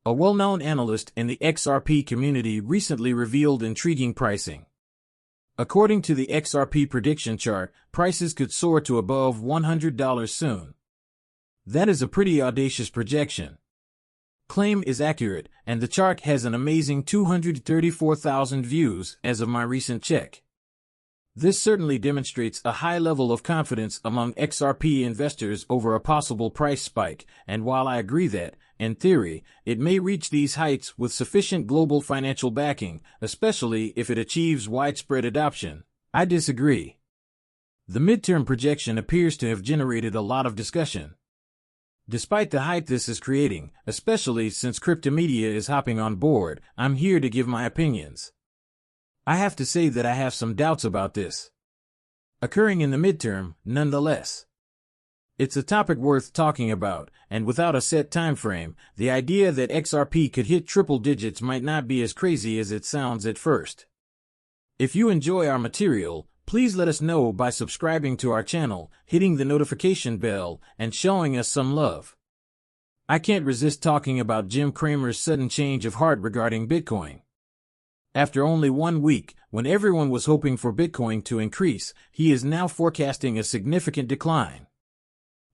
A well-known analyst in the XRP community recently revealed intriguing pricing. According to the XRP prediction chart, prices could soar to above $100 soon. That is a pretty audacious projection. Claim is accurate, and the chart has an amazing 234,000 views as of my recent check. This certainly demonstrates a high level of confidence among XRP investors over a possible price spike, and while I agree that, in theory, it may reach these heights with sufficient global financial backing, especially if it achieves widespread adoption, I disagree. The midterm projection appears to have generated a lot of discussion. Despite the hype this is creating, especially since crypto media is hopping on board, I'm here to give my opinions. I have to say that I have some doubts about this. Occurring in the midterm, nonetheless. It's a topic worth talking about, and without a set time frame, the idea that XRP could hit triple digits might not be as crazy as it sounds at first. If you enjoy our material, please let us know by subscribing to our channel, hitting the notification bell, and showing us some love. I can't resist talking about Jim Cramer's sudden change of heart regarding Bitcoin. After only 1 week, when everyone was hoping for Bitcoin to increase, he is now forecasting a significant decline.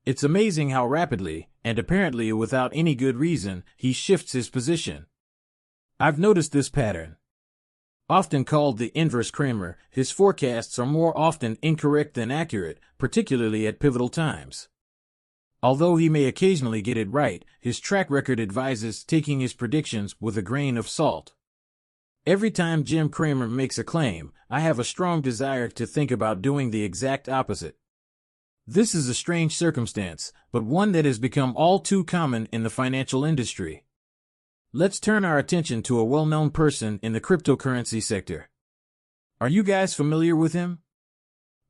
It's amazing how rapidly, and apparently without any good reason, he shifts his position. I've noticed this pattern. Often called the inverse Cramer, his forecasts are more often incorrect than accurate, particularly at pivotal times. Although he may occasionally get it right, his track record advises taking his predictions with a grain of salt. Every time Jim Cramer makes a claim, I have a strong desire to think about doing the exact opposite. This is a strange circumstance, but one that has become all too common in the financial industry. Let's turn our attention to a well-known person in the cryptocurrency sector. Are you guys familiar with him?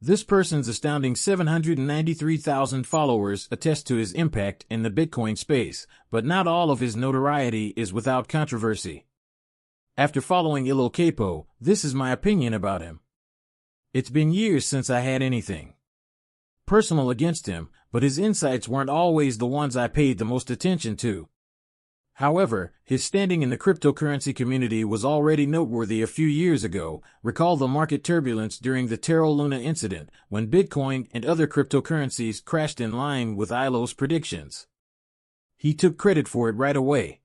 This person's astounding 793,000 followers attest to his impact in the Bitcoin space, but not all of his notoriety is without controversy. After following Capo, this is my opinion about him. It's been years since I had anything personal against him, but his insights weren't always the ones I paid the most attention to. However, his standing in the cryptocurrency community was already noteworthy a few years ago. Recall the market turbulence during the Terra Luna incident, when Bitcoin and other cryptocurrencies crashed in line with ILO's predictions. He took credit for it right away.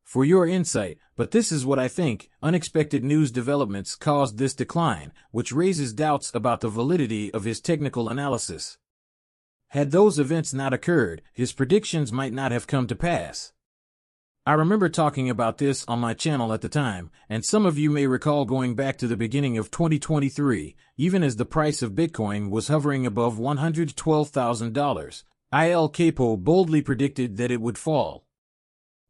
For your insight, but this is what I think, unexpected news developments caused this decline, which raises doubts about the validity of his technical analysis. Had those events not occurred, his predictions might not have come to pass. I remember talking about this on my channel at the time, and some of you may recall going back to the beginning of 2023, even as the price of Bitcoin was hovering above $112,000, Capo boldly predicted that it would fall.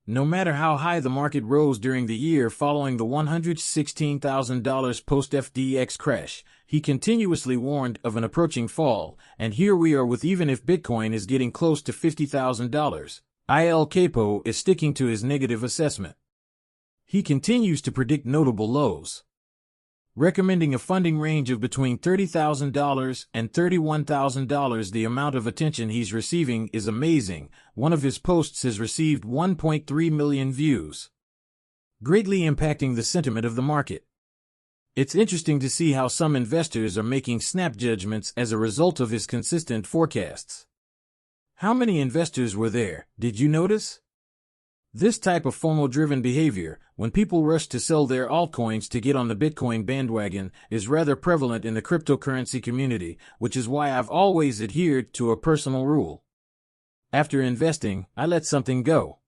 No matter how high the market rose during the year following the $116,000 post-FTX crash, he continuously warned of an approaching fall, and here we are with even if Bitcoin is getting close to $50,000. Capo is sticking to his negative assessment. He continues to predict notable lows, recommending a funding range of between $30,000 and $31,000. The amount of attention he's receiving is amazing. One of his posts has received 1.3 million views, greatly impacting the sentiment of the market. It's interesting to see how some investors are making snap judgments as a result of his consistent forecasts. How many investors were there, did you notice? This type of FOMO-driven behavior, when people rush to sell their altcoins to get on the Bitcoin bandwagon, is rather prevalent in the cryptocurrency community, which is why I've always adhered to a personal rule. After investing, I let something go.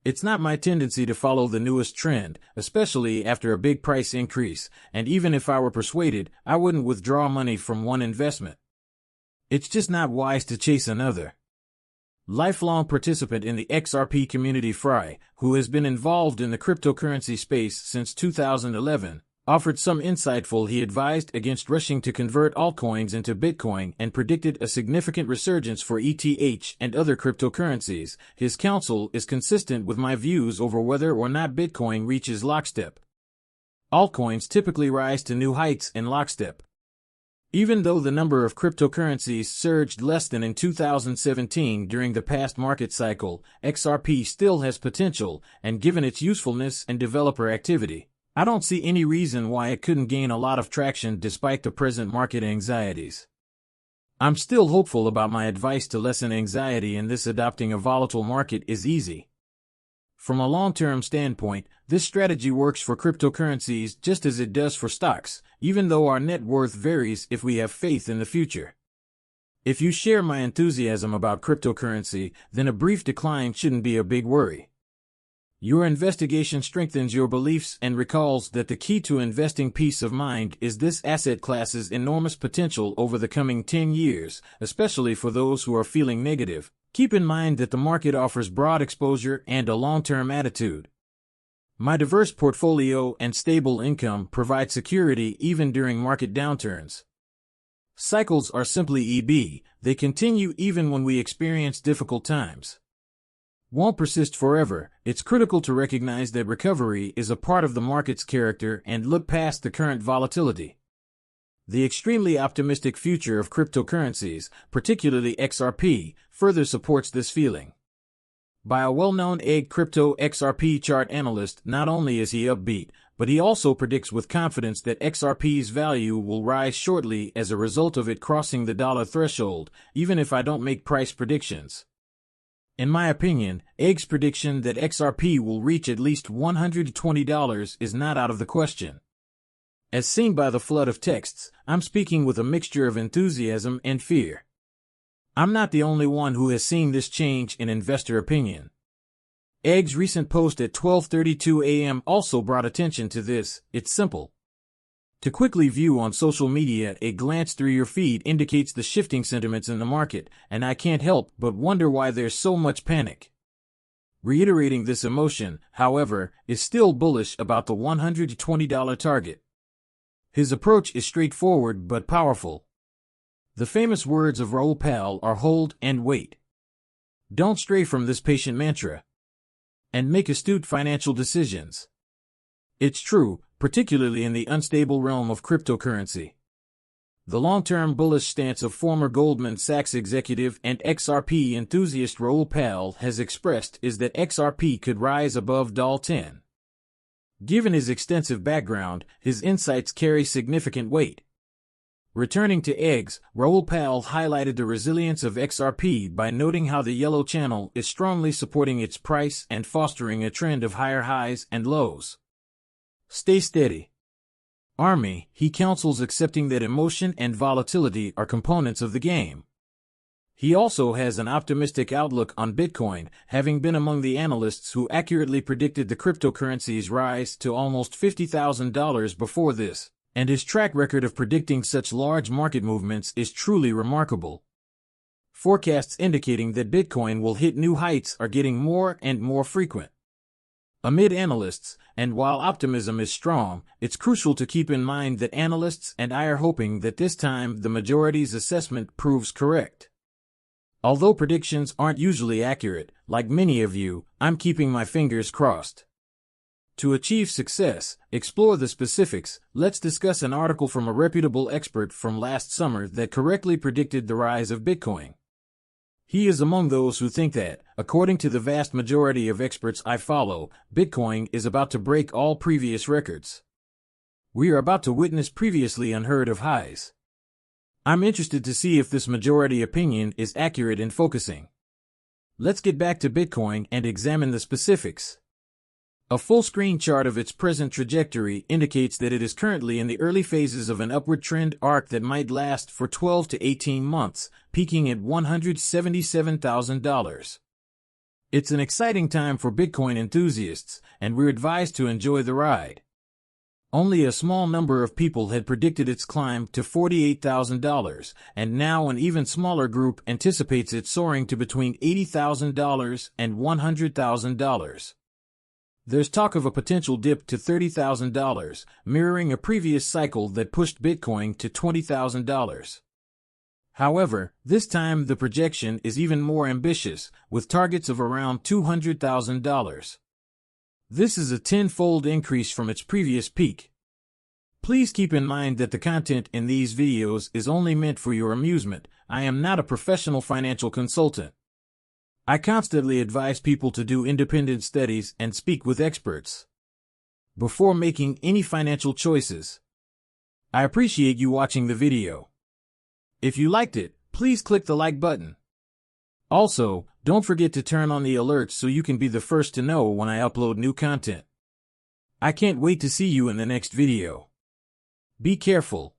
It's not my tendency to follow the newest trend, especially after a big price increase, and even if I were persuaded, I wouldn't withdraw money from one investment. It's just not wise to chase another. Lifelong participant in the XRP community Fry, who has been involved in the cryptocurrency space since 2011, offered some insightful. He advised against rushing to convert altcoins into Bitcoin and predicted a significant resurgence for ETH and other cryptocurrencies. His counsel is consistent with my views over whether or not Bitcoin reaches lockstep. Altcoins typically rise to new heights in lockstep. Even though the number of cryptocurrencies surged less than in 2017 during the past market cycle, XRP still has potential, and given its usefulness and developer activity, I don't see any reason why it couldn't gain a lot of traction despite the present market anxieties. I'm still hopeful about my advice to lessen anxiety in this. Adopting a volatile market is easy. From a long-term standpoint, this strategy works for cryptocurrencies just as it does for stocks, even though our net worth varies if we have faith in the future. If you share my enthusiasm about cryptocurrency, then a brief decline shouldn't be a big worry. Your investigation strengthens your beliefs and recalls that the key to investing peace of mind is this asset class's enormous potential over the coming 10 years, especially for those who are feeling negative. Keep in mind that the market offers broad exposure and a long-term attitude. My diverse portfolio and stable income provide security even during market downturns. Cycles are simply EB, they continue even when we experience difficult times. Won't persist forever. It's critical to recognize that recovery is a part of the market's character and look past the current volatility. The extremely optimistic future of cryptocurrencies, particularly XRP, further supports this feeling. By a well-known crypto XRP chart analyst, not only is he upbeat, but he also predicts with confidence that XRP's value will rise shortly as a result of it crossing the dollar threshold, even if I don't make price predictions. In my opinion, EG's prediction that XRP will reach at least $120 is not out of the question. As seen by the flood of texts, I'm speaking with a mixture of enthusiasm and fear. I'm not the only one who has seen this change in investor opinion. EG's recent post at 12:32 a.m. also brought attention to this. It's simple. To quickly view on social media, a glance through your feed indicates the shifting sentiments in the market, and I can't help but wonder why there's so much panic. Reiterating this emotion, however, is still bullish about the $120 target. His approach is straightforward but powerful. The famous words of Raoul Pal are hold and wait. Don't stray from this patient mantra. And make astute financial decisions. It's true, particularly in the unstable realm of cryptocurrency. The long-term bullish stance of former Goldman Sachs executive and XRP enthusiast Raoul Pal has expressed is that XRP could rise above $10. Given his extensive background, his insights carry significant weight. Returning to EGs, Raoul Pal highlighted the resilience of XRP by noting how the yellow channel is strongly supporting its price and fostering a trend of higher highs and lows. Stay steady. Army, he counsels accepting that emotion and volatility are components of the game. He also has an optimistic outlook on Bitcoin, having been among the analysts who accurately predicted the cryptocurrency's rise to almost $50,000 before this, and his track record of predicting such large market movements is truly remarkable. Forecasts indicating that Bitcoin will hit new heights are getting more and more frequent. Amid analysts, and while optimism is strong, it's crucial to keep in mind that analysts and I are hoping that this time the majority's assessment proves correct. Although predictions aren't usually accurate, like many of you, I'm keeping my fingers crossed. To achieve success, explore the specifics. Let's discuss an article from a reputable expert from last summer that correctly predicted the rise of Bitcoin. He is among those who think that, according to the vast majority of experts I follow, Bitcoin is about to break all previous records. We are about to witness previously unheard of highs. I'm interested to see if this majority opinion is accurate in focusing. Let's get back to Bitcoin and examine the specifics. A full-screen chart of its present trajectory indicates that it is currently in the early phases of an upward trend arc that might last for 12 to 18 months, peaking at $177,000. It's an exciting time for Bitcoin enthusiasts, and we're advised to enjoy the ride. Only a small number of people had predicted its climb to $48,000, and now an even smaller group anticipates it soaring to between $80,000 and $100,000. There's talk of a potential dip to $30,000, mirroring a previous cycle that pushed Bitcoin to $20,000. However, this time the projection is even more ambitious, with targets of around $200,000. This is a tenfold increase from its previous peak. Please keep in mind that the content in these videos is only meant for your amusement. I am not a professional financial consultant. I constantly advise people to do independent studies and speak with experts before making any financial choices. I appreciate you watching the video. If you liked it, please click the like button. Also, don't forget to turn on the alerts so you can be the first to know when I upload new content. I can't wait to see you in the next video. Be careful.